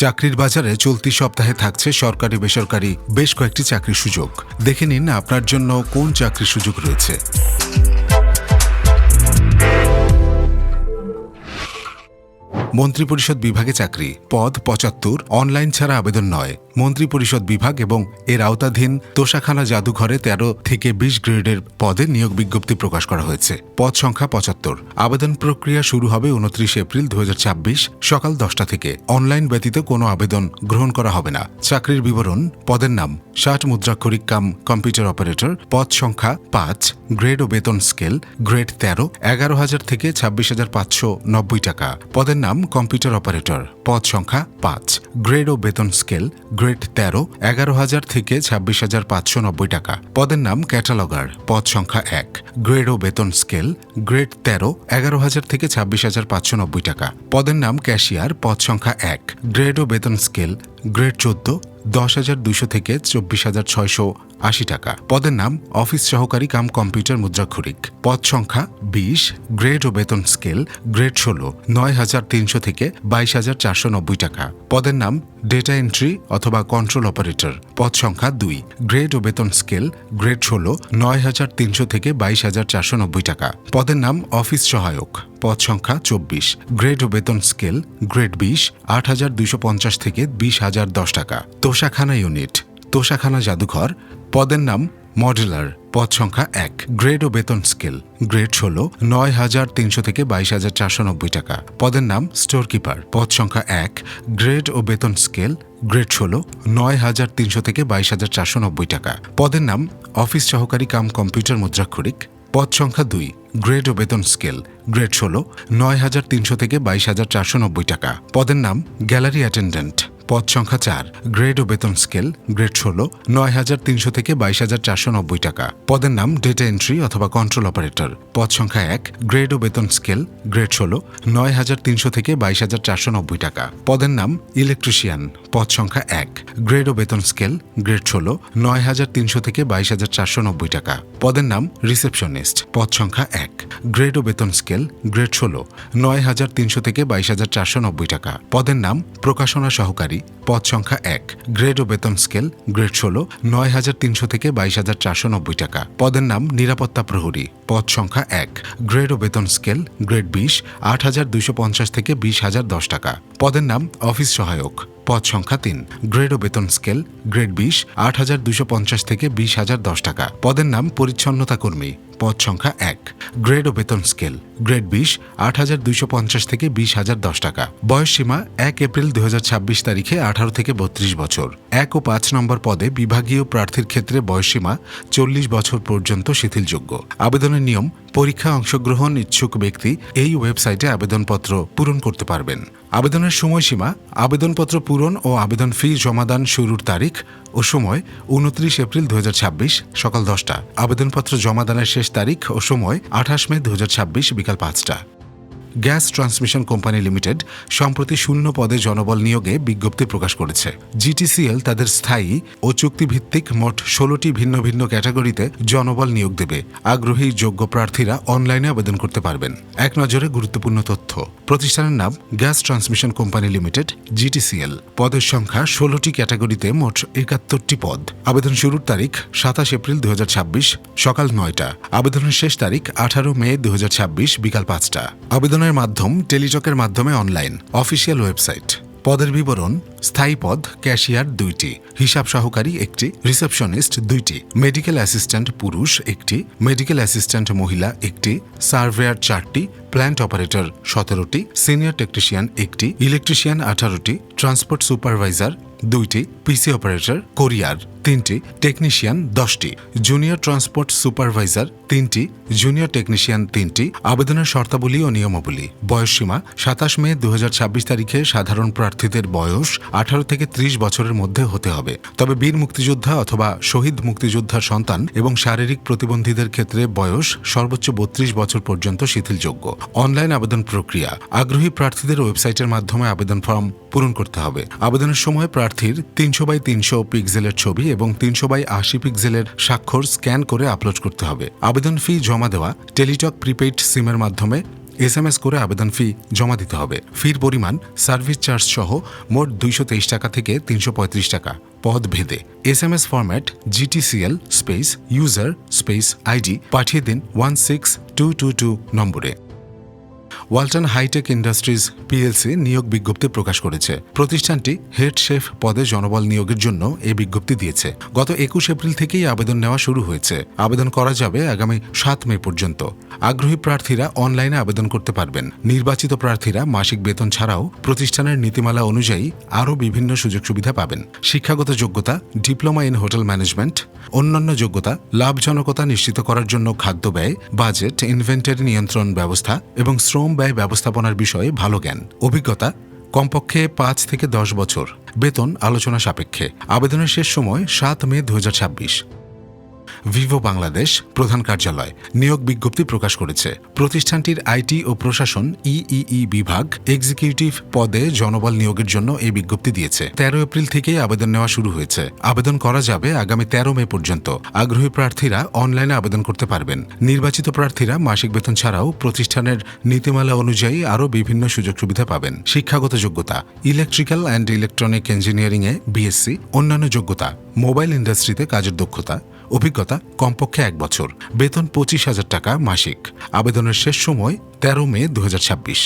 চাকরির বাজারে চলতি সপ্তাহে থাকছে সরকারি বেসরকারি বেশ কয়েকটি চাকরির সুযোগ। দেখে নিন আপনার জন্য কোন চাকরির সুযোগ রয়েছে। মন্ত্রিপরিষদ বিভাগে চাকরি, পদ ৭৫, অনলাইন ছাড়া আবেদন নয়। মন্ত্রিপরিষদ বিভাগ এবং এর আওতাধীন তোষাখানা জাদুঘরে ১৩ থেকে ২০ গ্রেডের পদে নিয়োগ বিজ্ঞপ্তি প্রকাশ করা হয়েছে। পদ সংখ্যা ৭৫। আবেদন প্রক্রিয়া শুরু হবে ২৯ এপ্রিল ২০২৬ সকাল ১০টা থেকে। অনলাইন ব্যতীত কোনো আবেদন গ্রহণ করা হবে না। চাকরির বিবরণ: পদের নাম ৬০ মুদ্রাক্ষরিক কাম কম্পিউটার অপারেটর, পদ সংখ্যা ৫, গ্রেড ও বেতন স্কেল গ্রেড ১৩, ১১,০০০ থেকে ২৬,৫৯০ টাকা। পদের নাম কম্পিউটার অপারেটর, পদ সংখ্যা ৫, গ্রেড ও বেতন স্কেল গ্রেড ১৩, ১১,০০০ থেকে ২৬,৫৯০ টাকা। পদের নাম ক্যাটালগার, পদ সংখ্যা ১, গ্রেড ও বেতন স্কেল গ্রেড ১৩, ১১,০০০ থেকে ২৬,৫৯০ টাকা। পদের নাম ক্যাশিয়ার, পদ সংখ্যা ১, গ্রেড ও বেতন স্কেল গ্রেড ১৪, ১০,২০০ থেকে ২৪,৬৮০ টাকা। পদের নাম অফিস সহকারী কাম কম্পিউটার মুদ্রাক্ষরিক, পদ সংখ্যা ২০, গ্রেড ও বেতন স্কেল গ্রেড ১৬, ৯,৩০০ থেকে ২২,৪৯০ টাকা। পদের নাম ডেটা এন্ট্রি অথবা কন্ট্রোল অপারেটর, পদ সংখ্যা ২, গ্রেড ও বেতন স্কেল গ্রেড ১৬, ৯,৩০০ থেকে ২২,৪৯০ টাকা। পদের নাম অফিস সহায়ক, পদ সংখ্যা ২৪, গ্রেড ও বেতন স্কেল গ্রেড ২০, ৮,২৫০ থেকে ২০,০১০ টাকা। তোষাখানা ইউনিট, তোষাখানা জাদুঘর, পদের নাম মডেলার, পদ সংখ্যা ১, গ্রেড ও বেতন স্কেল গ্রেড ১৬, ৯,৩০০ থেকে ২২,৪৯০ টাকা। পদের নাম স্টোর কিপার, পদ সংখ্যা ১, গ্রেড ও বেতন স্কেল গ্রেড ১৬, ৯,৩০০ থেকে ২২,৪৯০ টাকা। পদের নাম অফিস সহকারী কাম কম্পিউটার মুদ্রাক্ষরিক, পদ সংখ্যা ২, গ্রেড ও বেতন স্কেল গ্রেড ১৬, ৯,৩০০ থেকে ২২,৪৯০ টাকা। পদের নাম গ্যালারি অ্যাটেন্ডেন্ট, পদ সংখ্যা ৪, গ্রেড ও বেতন স্কেল গ্রেড ১৬, ৯,৩০০ থেকে ২২,৪৯০ টাকা। পদের নাম ডেটা এন্ট্রি অথবা কন্ট্রোল অপারেটর, পদ সংখ্যা ১, গ্রেড ও বেতন স্কেল গ্রেড ১৬, ৯,৩০০ থেকে ২২,৪৯০ টাকা। পদের নাম ইলেকট্রিশিয়ান, পদ সংখ্যা ১, গ্রেড ও বেতন স্কেল গ্রেড ১৬, ৯,৩০০ থেকে ২২,৪৯০ টাকা। পদের নাম রিসেপশনিস্ট, পদ সংখ্যা ১, গ্রেড ও বেতন স্কেল গ্রেড ১৬, ৯,৩০০ থেকে ২২,৪৯০ টাকা। পদের নাম প্রকাশনা সহকারী, পদ সংখ্যা ১, গ্রেড ও বেতন স্কেল গ্রেড ১৬, ৯,৩০০ থেকে ২২,৪৯০ টাকা। পদের নাম নিরাপত্তা প্রহরী, পদ সংখ্যা ১, গ্রেড ও বেতন স্কেল গ্রেড ২০, ৮,২৫০ থেকে ২০,০১০ টাকা। পদের নাম অফিস সহায়ক, পদ সংখ্যা ৩, গ্রেড ও বেতন স্কেল গ্রেড ২০, ৮,২৫০ থেকে ২০,০১০ টাকা। পদের নাম পরিচ্ছন্নতা কর্মী, পদ সংখ্যা ১, গ্রেড ও বেতন স্কেল গ্রেড ২০, ৮,২৫০ থেকে ২০,০১০ টাকা। বয়সসীমা ১ এপ্রিল ২০২৬ তারিখে ১৮ থেকে ৩২ বছর। ১ ও ৫ নম্বর পদে বিভাগীয় প্রার্থীর ক্ষেত্রে বয়সসীমা ৪০ বছর পর্যন্ত শিথিলযোগ্য। আবেদনের নিয়ম: পরীক্ষায় অংশগ্রহণ ইচ্ছুক ব্যক্তি এই ওয়েবসাইটে আবেদনপত্র পূরণ করতে পারবেন। আবেদনের সময়সীমা: আবেদনপত্র পূরণ ও আবেদন ফি জমাদান শুরুর তারিখ ও সময় ২৯ এপ্রিল ২০২৬ সকাল ১০টা। আবেদনপত্র জমাদানের শেষ তারিখ ও সময় ২৮ মে ২০২৬ বিকাল ৫টা। গ্যাস ট্রান্সমিশন কোম্পানি লিমিটেড সম্প্রতি শূন্য পদে জনবল নিয়োগে বিজ্ঞপ্তি প্রকাশ করেছে। জিটিসিএল তাদের স্থায়ী ও চুক্তিভিত্তিক মোট ১৬টি ভিন্ন ভিন্ন ক্যাটাগরিতে জনবল নিয়োগ দেবে। আগ্রহী যোগ্য প্রার্থীরা অনলাইনে আবেদন করতে পারবেন। এক নজরে গুরুত্বপূর্ণ তথ্য: প্রতিষ্ঠানের নাম গ্যাস ট্রান্সমিশন কোম্পানি লিমিটেড, জিটিসিএল। পদের সংখ্যা ১৬টি ক্যাটাগরিতে মোট ৭১টি পদ। আবেদন শুরুর তারিখ ২৭ এপ্রিল ২০২৬ সকাল ৯টা। আবেদনের শেষ তারিখ ১৮ মে ২০২৬ বিকাল ৫টা। আবেদনের মাধ্যম টেলিটকের মাধ্যমে অনলাইন। Official website. পদের বিবরণ: স্থায়ী পদ ক্যাশিয়ার ২টি, হিসাব সহকারী ১টি, রিসেপশনিস্ট ২টি, মেডিকেল অ্যাসিস্ট্যান্ট পুরুষ ১টি, মেডিকেল অ্যাসিস্ট্যান্ট মহিলা ১টি, সার্ভেয়ার ৪টি, প্ল্যান্ট অপারেটর ১৭টি, সিনিয়র টেকনিশিয়ান ১টি, ইলেকট্রিশিয়ান ১৮টি, ট্রান্সপোর্ট সুপারভাইজার ২টি, পিসি অপারেটর, কোরিয়ার ৩টি, টেকনিশিয়ান ১০টি, জুনিয়র ট্রান্সপোর্ট সুপারভাইজার ৩টি, জুনিয়র টেকনিশিয়ান ৩টি। আবেদনের শর্তাবলী ও নিয়মাবলী: বয়সসীমা ২৭ মে ২০২৬ তারিখে সাধারণ প্রার্থীদের বয়স ১৮ থেকে ৩০ বছরের মধ্যে হতে হবে। তবে বীর মুক্তিযোদ্ধা অথবা শহীদ মুক্তিযোদ্ধার সন্তান এবং শারীরিক প্রতিবন্ধীদের ক্ষেত্রে বয়স সর্বোচ্চ ৩২ বছর পর্যন্ত শিথিলযোগ্য। অনলাইন আবেদন প্রক্রিয়া: আগ্রহী প্রার্থীদের ওয়েবসাইটের মাধ্যমে আবেদন ফর্ম পূরণ করতে হবে। আবেদনের সময় প্রার্থীর ৩০০x৩০০ পিক্সেলের ছবি এবং ৩০০x৮০ পিক্সেলের স্বাক্ষর স্ক্যান করে আপলোড করতে হবে। আবেদন ফি জমা দেওয়া: টেলিটক প্রিপেইড সিমের মাধ্যমে SMS করে আবেদন ফি জমা দিতে হবে। ফির পরিমাণ সার্ভিস চার্জ সহ মোট 223 টাকা থেকে 335 টাকা পদ ভেদে। SMS format GTCL space user space ID পাঠিয়ে দিন 16222 নম্বরে। ওয়ালটন হাইটেক ইন্ডাস্ট্রিজ PLC নিয়োগ বিজ্ঞপ্তি প্রকাশ করেছে। প্রতিষ্ঠানটি হেড শেফ পদে জনবল নিয়োগের জন্য এই বিজ্ঞপ্তি দিয়েছে। গত 21 এপ্রিল থেকেই আবেদন নেওয়া শুরু হয়েছে। আবেদন করা যাবে আগামী 7 মে পর্যন্ত। আগ্রহী প্রার্থীরা অনলাইনে আবেদন করতে পারবেন। নির্বাচিত প্রার্থীরা মাসিক বেতন ছাড়াও প্রতিষ্ঠানের নীতিমালা অনুযায়ী আরও বিভিন্ন সুযোগ সুবিধা পাবেন। শিক্ষাগত যোগ্যতা ডিপ্লোমা ইন হোটেল ম্যানেজমেন্ট। অন্যান্য যোগ্যতা লাভজনকতা নিশ্চিত করার জন্য খাদ্য ব্যয়, বাজেট, ইনভেন্টরি নিয়ন্ত্রণ ব্যবস্থা এবং শ্রম ব্যয় ব্যবস্থাপনার বিষয়ে ভালো জ্ঞান। অভিজ্ঞতা কমপক্ষে 5 থেকে 10 বছর। বেতন আলোচনা সাপেক্ষে। আবেদনের শেষ সময় 7 মে 2026। ভিভো বাংলাদেশ প্রধান কার্যালয় নিয়োগ বিজ্ঞপ্তি প্রকাশ করেছে। প্রতিষ্ঠানটির আইটি ও প্রশাসন EEE বিভাগ এক্সিকিউটিভ পদে জনবল নিয়োগের জন্য এই বিজ্ঞপ্তি দিয়েছে। 13 এপ্রিল থেকেই আবেদন নেওয়া শুরু হয়েছে। আবেদন করা যাবে আগামী 13 মে পর্যন্ত। আগ্রহী প্রার্থীরা অনলাইনে আবেদন করতে পারবেন। নির্বাচিত প্রার্থীরা মাসিক বেতন ছাড়াও প্রতিষ্ঠানের নীতিমালা অনুযায়ী আরও বিভিন্ন সুযোগ সুবিধা পাবেন। শিক্ষাগত যোগ্যতা ইলেকট্রিক্যাল অ্যান্ড ইলেকট্রনিক ইঞ্জিনিয়ারিংয়ে BSc। অন্যান্য যোগ্যতা মোবাইল ইন্ডাস্ট্রিতে কাজের দক্ষতা। অভিজ্ঞতা কমপক্ষে 1 বছর। বেতন 25,000 টাকা মাসিক। আবেদনের শেষ সময় 13 মে 2026।